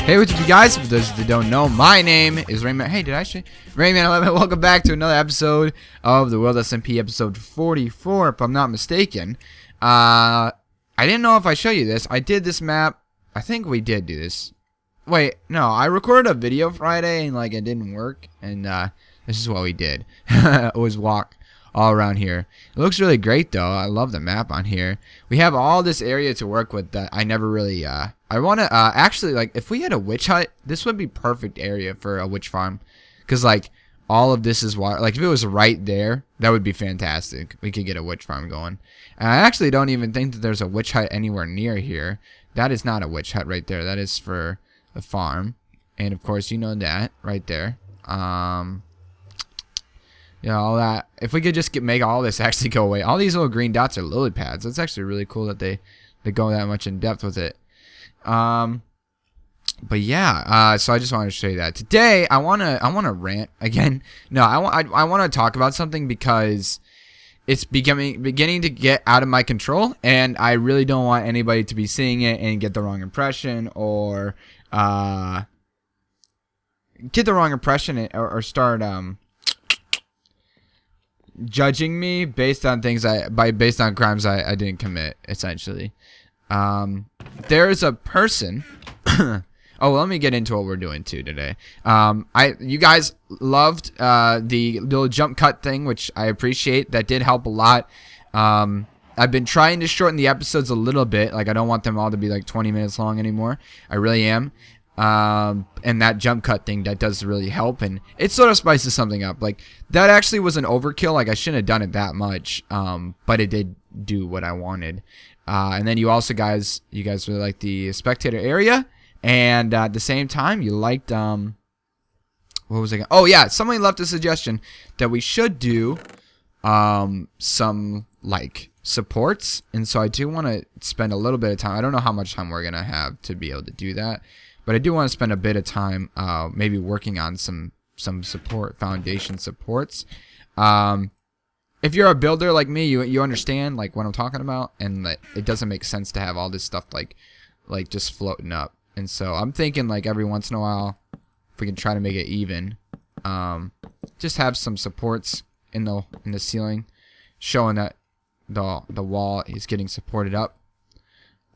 Hey, what's up, you guys? For those that don't know, my name is RaineMan. Hey, did I say RaineMan11? Welcome back to another episode of the WorldSMP, episode 44, if I'm not mistaken. I didn't know if I show you this. I did this map. I think we did do this. Wait, no, I recorded a video Friday and like it didn't work, and this is what we did. It was walk all around here. It looks really great though. I love the map on here. We have all this area to work with that I never really I want to actually, like, if we had a witch hut, this would be perfect area for a witch farm, because like all of this is water. Like if it was right there, that would be fantastic. We could get a witch farm going. And I actually don't even think that there's a witch hut anywhere near here. That is not a witch hut right there. That is for the farm, and of course you know that right there. Yeah, all that. If we could just make all this actually go away. All these little green dots are lily pads. That's actually really cool that they go that much in depth with it. But yeah, so I just wanted to show you that. Today I wanna rant again. No, I wanna talk about something because it's beginning to get out of my control, and I really don't want anybody to be seeing it and get the wrong impression, or start judging me based on things based on crimes I didn't commit, essentially. There's a person. Oh, well, let me get into what we're doing too today. You guys loved the little jump cut thing, which I appreciate. That did help a lot. I've been trying to shorten the episodes a little bit. Like I don't want them all to be like 20 minutes long anymore. I really am. And that jump cut thing, that does really help, and it sort of spices something up. Like that actually was an overkill. Like I shouldn't have done it that much. But it did do what I wanted. And then you guys really like the spectator area, and at the same time you liked what was it? Oh yeah, somebody left a suggestion that we should do some like supports, and so I do want to spend a little bit of time. I don't know how much time we're gonna have to be able to do that, but I do want to spend a bit of time maybe working on some foundation supports. If you're a builder like me, you understand like what I'm talking about, and that it doesn't make sense to have all this stuff like just floating up. And so I'm thinking like every once in a while, if we can try to make it even, just have some supports in the ceiling, showing that the wall is getting supported up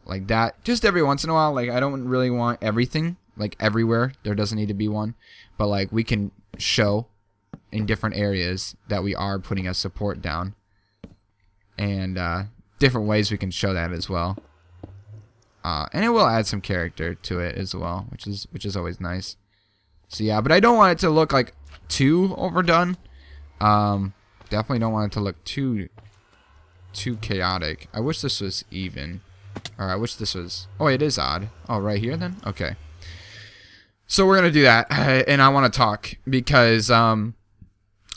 like that. Just every once in a while. Like I don't really want everything like everywhere. There doesn't need to be one, but like we can show in different areas that we are putting a support down, and different ways we can show that as well. And it will add some character to it as well, which is always nice. So yeah, but I don't want it to look like too overdone. Definitely don't want it to look too chaotic. I wish this was even, or I wish this was. Oh, it is odd. Oh, right here then. Okay. So we're gonna do that, and I want to talk because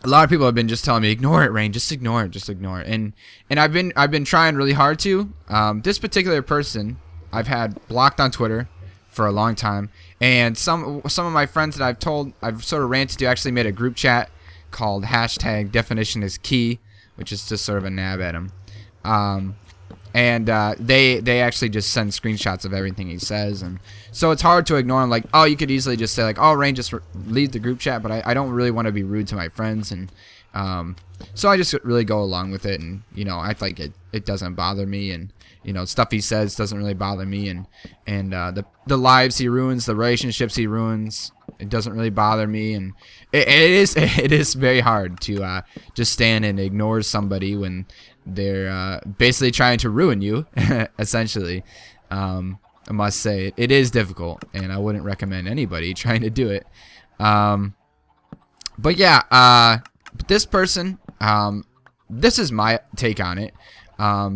a lot of people have been just telling me, ignore it, Rain, just ignore it, and I've been trying really hard to. This particular person I've had blocked on Twitter for a long time, and some of my friends that I've sort of ranted to actually made a group chat called #definitionIsKey, which is just sort of a nab at him. And they actually just send screenshots of everything he says, and so it's hard to ignore him. Like, oh, you could easily just say like, oh, Rain, just leave the group chat, but I don't really want to be rude to my friends, and so I just really go along with it, and act like it doesn't bother me, and stuff he says doesn't really bother me, and the lives he ruins, the relationships he ruins, it doesn't really bother me, and it is very hard to just stand and ignore somebody when they're basically trying to ruin you, essentially. I must say it is difficult, and I wouldn't recommend anybody trying to do it. But yeah, this person, this is my take on it.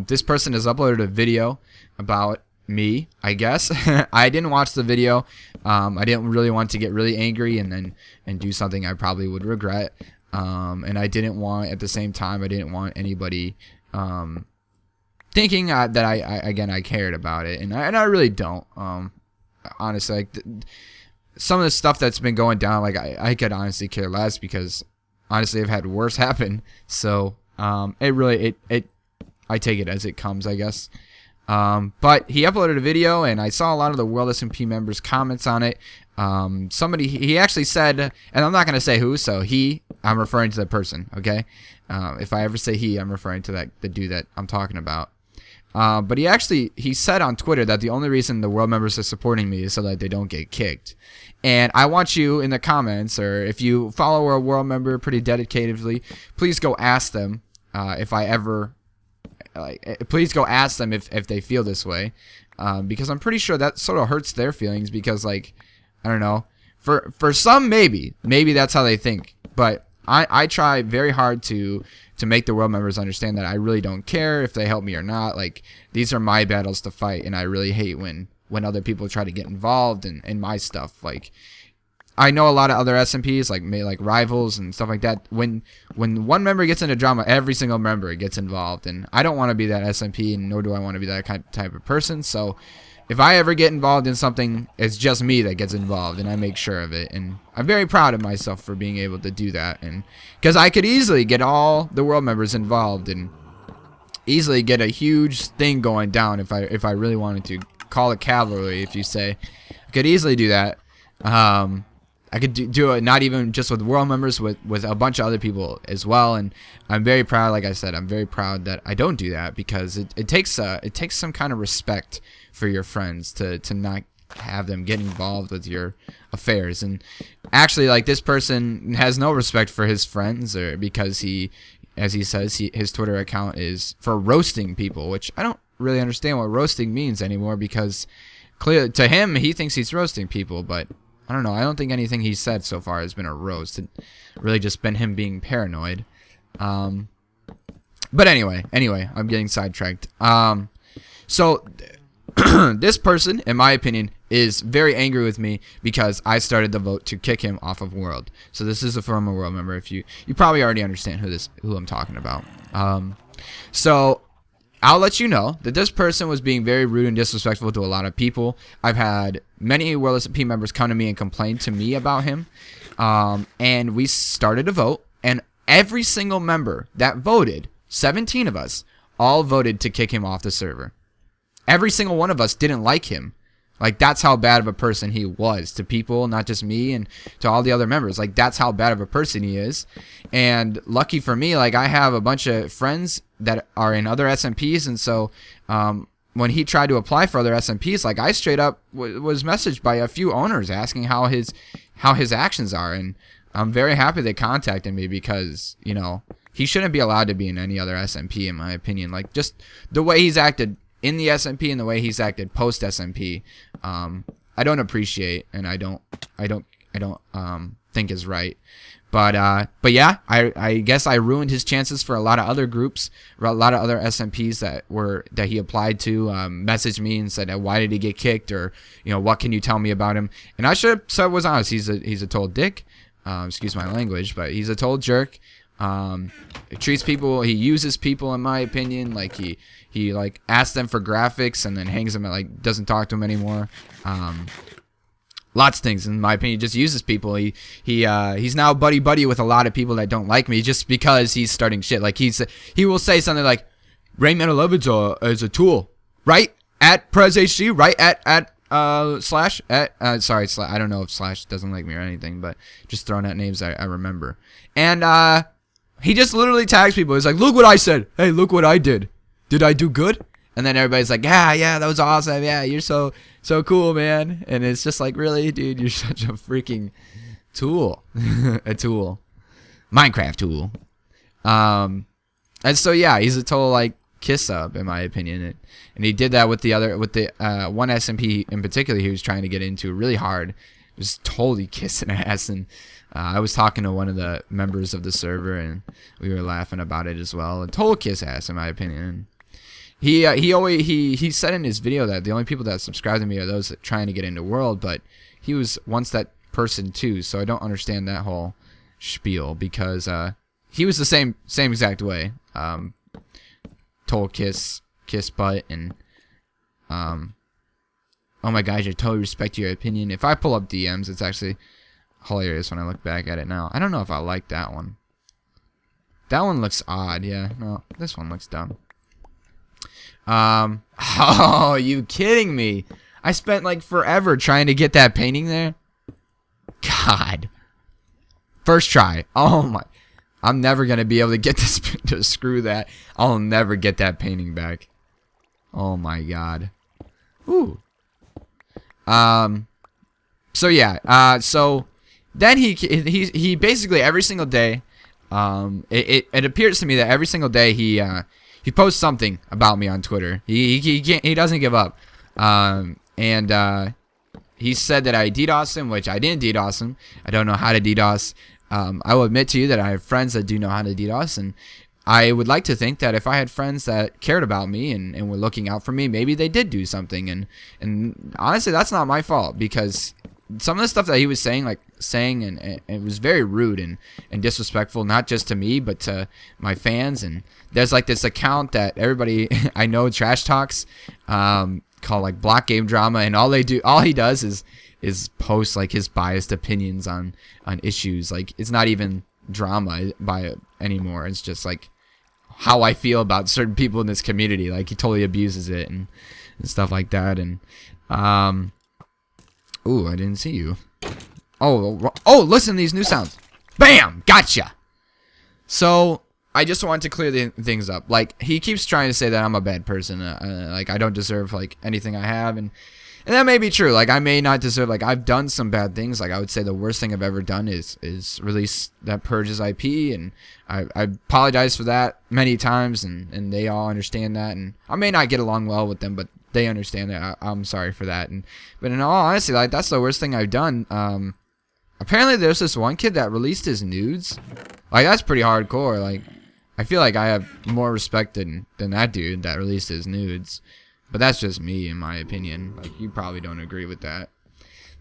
This person has uploaded a video about me, I guess. I didn't watch the video. I didn't really want to get really angry and do something I probably would regret. And I didn't want, at the same time, I didn't want anybody thinking that I cared about it, and I really don't. Honestly, like some of the stuff that's been going down, like I could honestly care less, because honestly I've had worse happen. So I take it as it comes, I guess. But he uploaded a video, and I saw a lot of the WorldSMP members' comments on it. He actually said, and I'm not going to say who, so I'm referring to the person, okay? If I ever say he, I'm referring to the dude that I'm talking about. But he said on Twitter that the only reason the world members are supporting me is so that they don't get kicked. And I want you in the comments, or if you follow a world member pretty dedicatedly, please go ask them please go ask them if they feel this way, because I'm pretty sure that sort of hurts their feelings, because like, I don't know, for some maybe that's how they think, but I try very hard to make the world members understand that I really don't care if they help me or not. Like, these are my battles to fight, and I really hate when other people try to get involved in my stuff. Like, I know a lot of other SMPs, like rivals and stuff like that. When one member gets into drama, every single member gets involved, and I don't want to be that SMP, and nor do I want to be that type of person. So if I ever get involved in something, it's just me that gets involved, and I make sure of it. And I'm very proud of myself for being able to do that, and because I could easily get all the world members involved and easily get a huge thing going down if I really wanted to. Call it cavalry, if you say. I could easily do that. I could do it not even just with world members, with a bunch of other people as well. And I'm very proud, like I said, I'm very proud that I don't do that, because it takes some kind of respect for your friends to not have them get involved with your affairs. And actually, like, this person has no respect for his friends, or because as he says, his Twitter account is for roasting people, which I don't really understand what roasting means anymore, because clearly to him, he thinks he's roasting people, but I don't know. I don't think anything he's said so far has been a roast. It's really just been him being paranoid. But anyway, I'm getting sidetracked. So this person, in my opinion, is very angry with me because I started the vote to kick him off of World. So this is a former World member. If you probably already understand who I'm talking about. So I'll let you know that this person was being very rude and disrespectful to a lot of people. I've had many WorldSMP members come to me and complain to me about him. And we started a vote, and every single member that voted, 17 of us, all voted to kick him off the server. Every single one of us didn't like him. Like, that's how bad of a person he was to people, not just me, and to all the other members. Like, that's how bad of a person he is. And lucky for me, like, I have a bunch of friends that are in other SMPs, and so when he tried to apply for other SMPs, like, I straight up was messaged by a few owners asking how his actions are, and I'm very happy they contacted me, because, you know, he shouldn't be allowed to be in any other SMP, in my opinion. Like, just the way he's acted in the SMP and the way he's acted post SMP, I don't appreciate, and I don't think is right. But yeah, I guess I ruined his chances for a lot of other groups, a lot of other SMPs that he applied to, messaged me and said, why did he get kicked, or, you know, what can you tell me about him? And I should have said, was honest. He's a total dick. Excuse my language, but he's a total jerk. He treats people, he uses people, in my opinion. Like, he like asks them for graphics and then hangs them, like, doesn't talk to them anymore. Lots of things, in my opinion. Just uses people. He's now buddy with a lot of people that don't like me just because he's starting shit. Like, he will say something like, RaineMan11 is a tool, right? At PresHG, right? At Slash, sorry, I don't know if Slash doesn't like me or anything, but just throwing out names I remember. And he just literally tags people. He's like, look what I said. Hey, look what I did. Did I do good? And then everybody's like, yeah, that was awesome. Yeah, you're so cool, man. And it's just like, really, dude, you're such a freaking tool. A tool. Minecraft tool. And so, yeah, he's a total, like, kiss up, in my opinion. And he did that with the one SMP in particular he was trying to get into really hard. Just totally kissing ass. And I was talking to one of the members of the server, and we were laughing about it as well. A total kiss ass, in my opinion. He said in his video that the only people that subscribe to me are those that trying to get into World, but he was once that person too, so I don't understand that whole spiel, because he was the same exact way. Total kiss butt, and oh my gosh, I totally respect your opinion. If I pull up DMs, it's actually hilarious when I look back at it now. I don't know if I like that one. That one looks odd, yeah. No, this one looks dumb. Oh, you kidding me? I spent like forever trying to get that painting there. God. First try. Oh my. I'm never going to be able to get this to screw that. I'll never get that painting back. Oh my god. Ooh. So yeah. So then he basically every single day, it appears to me that every single day he posts something about me on Twitter. He doesn't give up. He said that I DDoSed him, which I didn't DDoS him. I don't know how to DDoS. I will admit to you that I have friends that do know how to DDoS, and I would like to think that if I had friends that cared about me and were looking out for me, maybe they did do something. And honestly, that's not my fault, because some of the stuff that he was saying, and it was very rude and disrespectful, not just to me, but to my fans. And there's like this account that everybody I know trash talks, called like Block Game Drama, and all he does is post like his biased opinions on issues. Like, it's not even drama anymore. It's just like how I feel about certain people in this community. Like, he totally abuses it and stuff like that. And ooh, I didn't see you. Oh, listen to these new sounds. Bam, gotcha. So I just wanted to clear things up. Like, he keeps trying to say that I'm a bad person. Like, I don't deserve like anything I have, and that may be true. Like, I may not deserve, like, I've done some bad things. Like, I would say the worst thing I've ever done is release that purges IP, and I apologize for that many times, and they all understand that. And I may not get along well with them, but they understand that. I'm sorry for that. But in all honesty, like, that's the worst thing I've done. Apparently there's this one kid that released his nudes. Like, that's pretty hardcore. Like, I feel like I have more respect than that dude that released his nudes. But that's just me, in my opinion. Like, you probably don't agree with that.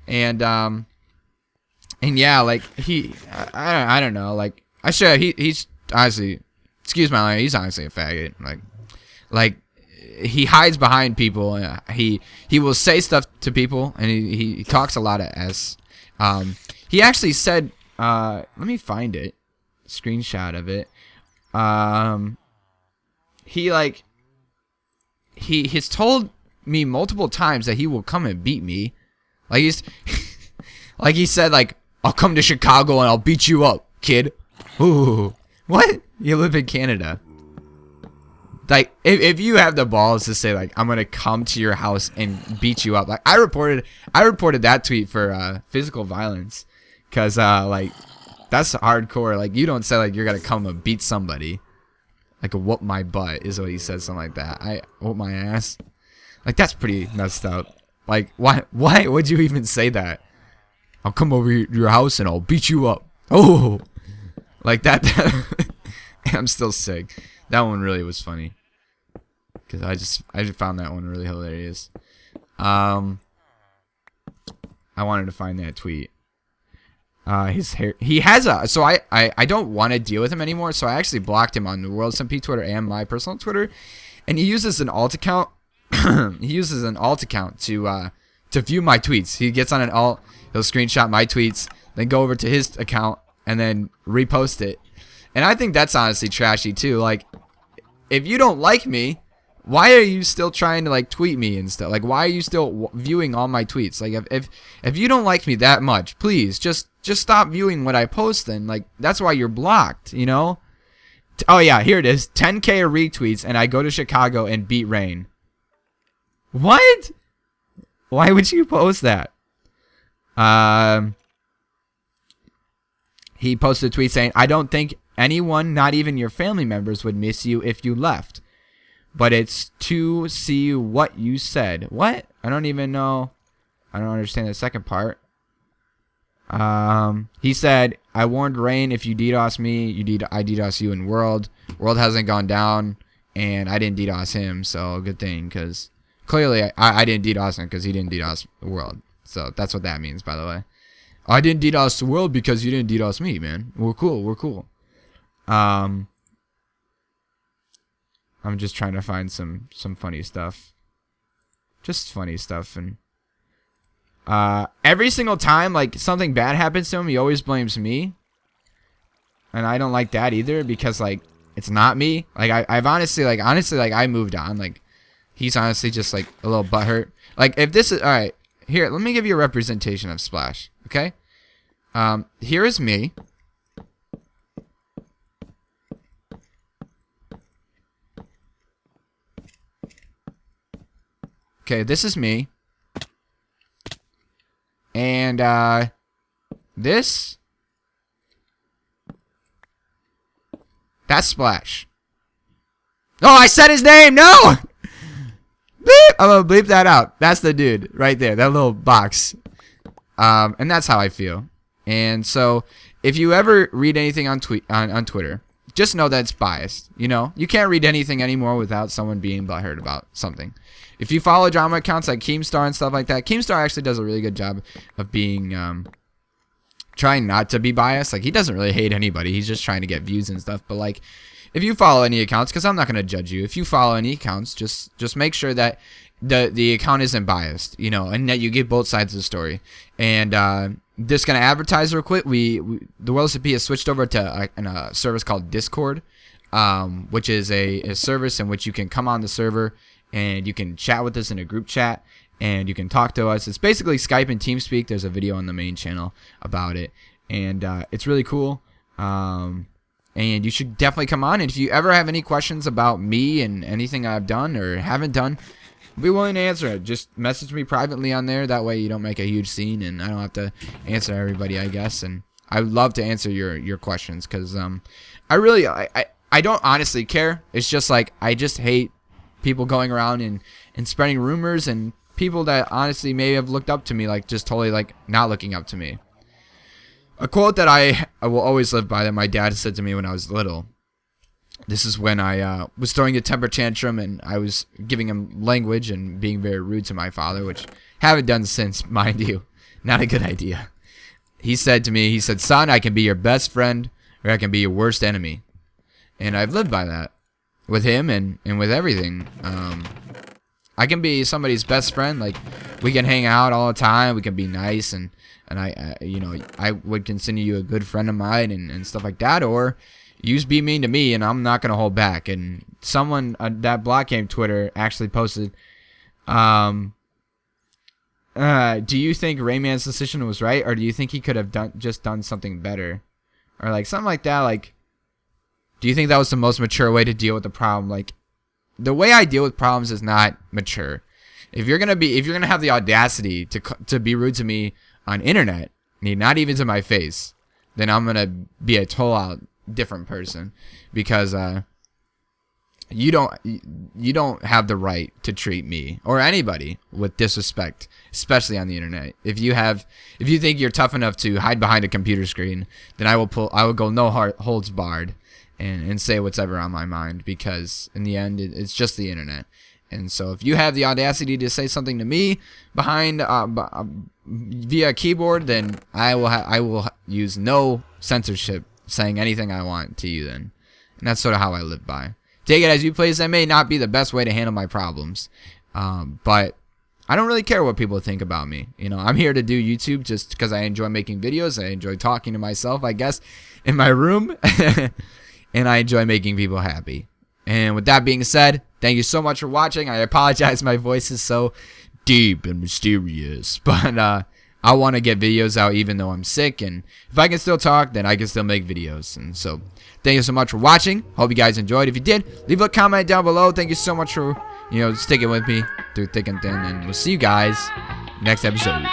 And yeah, like, I don't know. Like, he's honestly, excuse my language, he's honestly a faggot. Like, he hides behind people. He will say stuff to people, and he talks a lot of S. He actually said, let me find it, screenshot of it. He has told me multiple times that he will come and beat me. Like, like he said, like, I'll come to Chicago and I'll beat you up, kid. Ooh, what? You live in Canada. Like, if you have the balls to say, like, I'm gonna come to your house and beat you up, like, I reported that tweet for physical violence, cause like, that's hardcore. Like, you don't say like you're gonna come and beat somebody. Like, a whoop my butt is what he said, something like that. I whoop my ass. Like, that's pretty messed up. Like, why would you even say that? I'll come over your house and I'll beat you up. Oh, like that. I'm still sick. That one really was funny, because I just found that one really hilarious. I wanted to find that tweet. His hair, he has a, so I don't want to deal with him anymore, so I actually blocked him on the WorldSMP Twitter and my personal Twitter, and he uses an alt account. He uses an alt account to view my tweets. He gets on an alt, he'll screenshot my tweets, then go over to his account and then repost it. And I think that's honestly trashy too. Like, if you don't like me, why are you still trying to like tweet me and stuff? Like, why are you still viewing all my tweets? Like, if you don't like me that much, please just stop viewing what I post then. Like, that's why you're blocked, you know? Oh yeah, here it is. 10K retweets and I go to Chicago and beat Rain. What? Why would you post that? He posted a tweet saying, I don't think anyone, not even your family members, would miss you if you left. But it's to see what you said. What? I don't even know. I don't understand the second part. He said, I warned Rain, if you DDoS me, I DDoS you in World. World hasn't gone down, and I didn't DDoS him, so good thing, because clearly I didn't DDoS him because he didn't DDoS the World. So that's what that means, by the way. I didn't DDoS the World because you didn't DDoS me, man. We're cool. I'm just trying to find some funny stuff. Just funny stuff. And every single time like something bad happens to him, he always blames me. And I don't like that either, because like it's not me. Like I've honestly I moved on. Like he's honestly just like a little butthurt. Like if this is all right, here, let me give you a representation of Splash. Okay, here is me. Okay, this is me. And that's Splash. Oh, I said his name. No. Bleep. I'm gonna bleep that out. That's the dude right there. That little box. And that's how I feel. And so, if you ever read anything on Twitter, just know that it's biased. You know, you can't read anything anymore without someone being butthurt about something. If you follow drama accounts like Keemstar and stuff like that, Keemstar actually does a really good job of being trying not to be biased. Like, he doesn't really hate anybody. He's just trying to get views and stuff. But like, if you follow any accounts, because I'm not going to judge you, if you follow any accounts, just make sure that the account isn't biased, you know, and that you get both sides of the story. And just going to advertise real quick. TheWorldSMP has switched over to a service called Discord, which is a service in which you can come on the server and you can chat with us in a group chat, and you can talk to us. It's basically Skype and TeamSpeak. There's a video on the main channel about it, and it's really cool. And you should definitely come on. And if you ever have any questions about me and anything I've done or haven't done, I'll be willing to answer it. Just message me privately on there. That way you don't make a huge scene, and I don't have to answer everybody, I guess. And I would love to answer your questions, because I don't honestly care. It's just like, I just hate people going around and spreading rumors, and people that honestly may have looked up to me, like, just totally like not looking up to me. A quote that I will always live by that my dad said to me when I was little. This is when I was throwing a temper tantrum, and I was giving him language and being very rude to my father, which haven't done since, mind you. Not a good idea. He said to me, he said, "Son, I can be your best friend, or I can be your worst enemy." And I've lived by that with him and with everything. I can be somebody's best friend. Like, we can hang out all the time. We can be nice, and I would consider you a good friend of mine and stuff like that. Or you just be mean to me, and I'm not gonna hold back. And someone that Block Game Twitter actually posted, do you think RaineMan's decision was right, or do you think he could have done something better, or like something like that? Like, do you think that was the most mature way to deal with the problem? Like, the way I deal with problems is not mature. If you're gonna have the audacity to be rude to me on internet, not even to my face, then I'm gonna be a total different person, because you don't have the right to treat me or anybody with disrespect, especially on the internet. If you think you're tough enough to hide behind a computer screen, then I will go no holds barred and say whatever on my mind, because in the end it's just the internet. And so if you have the audacity to say something to me behind via keyboard, then I will use no censorship, saying anything I want to you then. And that's sort of how I live by. Take it as you please. That may not be the best way to handle my problems, but I don't really care what people think about me. You know, I'm here to do YouTube just because I enjoy making videos. I enjoy talking to myself, I guess, in my room. And I enjoy making people happy. And with that being said, thank you so much for watching. I apologize, my voice is so deep and mysterious, but I want to get videos out even though I'm sick, and if I can still talk, then I can still make videos. And so thank you so much for watching. Hope you guys enjoyed. If you did, leave a comment down below. Thank you so much for sticking with me through thick and thin, and we'll see you guys next episode.